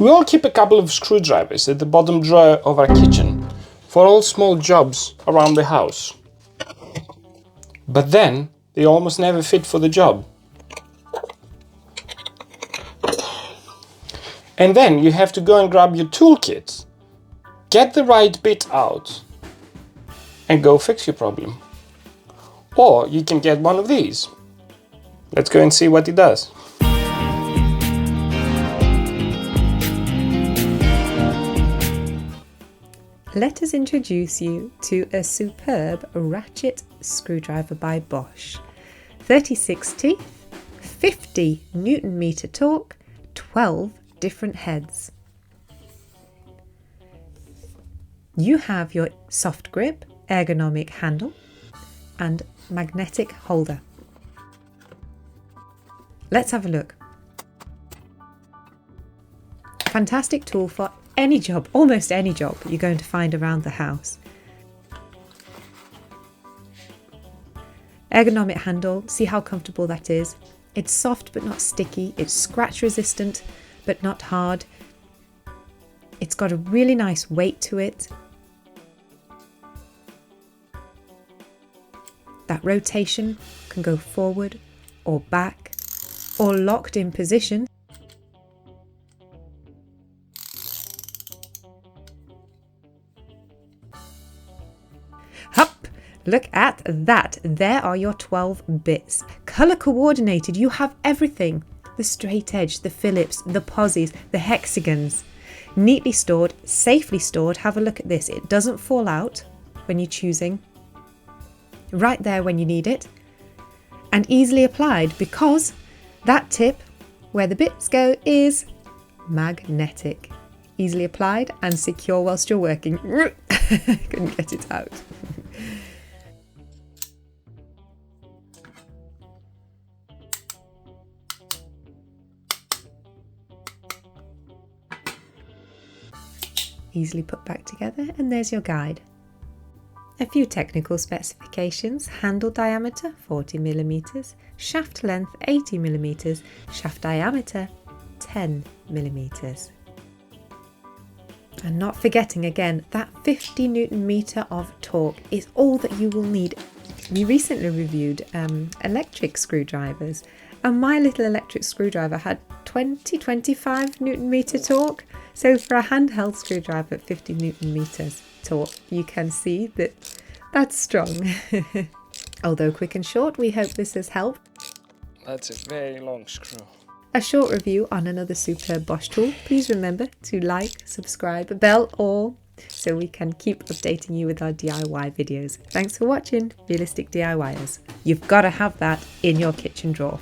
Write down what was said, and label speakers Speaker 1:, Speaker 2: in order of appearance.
Speaker 1: We all keep a couple of screwdrivers at the bottom drawer of our kitchen for all small jobs around the house. But then they almost never fit for the job. And then you have to go and grab your toolkit, get the right bit out, and go fix your problem. Or you can get one of these. Let's go and see what it does.
Speaker 2: Let us introduce you to a superb ratchet screwdriver by Bosch. 36 teeth, 50 Newton meter torque, 12 different heads. You have your soft grip, ergonomic handle and magnetic holder. Let's have a look. Fantastic tool for any job, almost any job you're going to find around the house. Ergonomic handle, see how comfortable that is. It's soft but not sticky, it's scratch resistant but not hard. It's got a really nice weight to it. That rotation can go forward or back or locked in position. Hup! Look at that. There are your 12 bits. Color coordinated. You have everything. The straight edge, the Phillips, the posies, the hexagons. Neatly stored, safely stored. Have a look at this. It doesn't fall out when you're choosing. Right there when you need it. And easily applied because that tip where the bits go is magnetic. Easily applied and secure whilst you're working. Couldn't get it out. Easily put back together, and there's your guide. A few technical specifications: handle diameter 40mm, shaft length 80mm, shaft diameter 10mm. And not forgetting again, that 50 Newton meter of torque is all that you will need. We recently reviewed electric screwdrivers, and my little electric screwdriver had 25 Newton meter torque. So for a handheld screwdriver at 50 Newton meters torque, you can see that that's strong. Although quick and short, we hope this has helped.
Speaker 1: That's a very long screw.
Speaker 2: A short review on another superb Bosch tool. Please remember to like, subscribe, bell all, so we can keep updating you with our DIY videos. Thanks for watching, Realistic DIYers. You've got to have that in your kitchen drawer.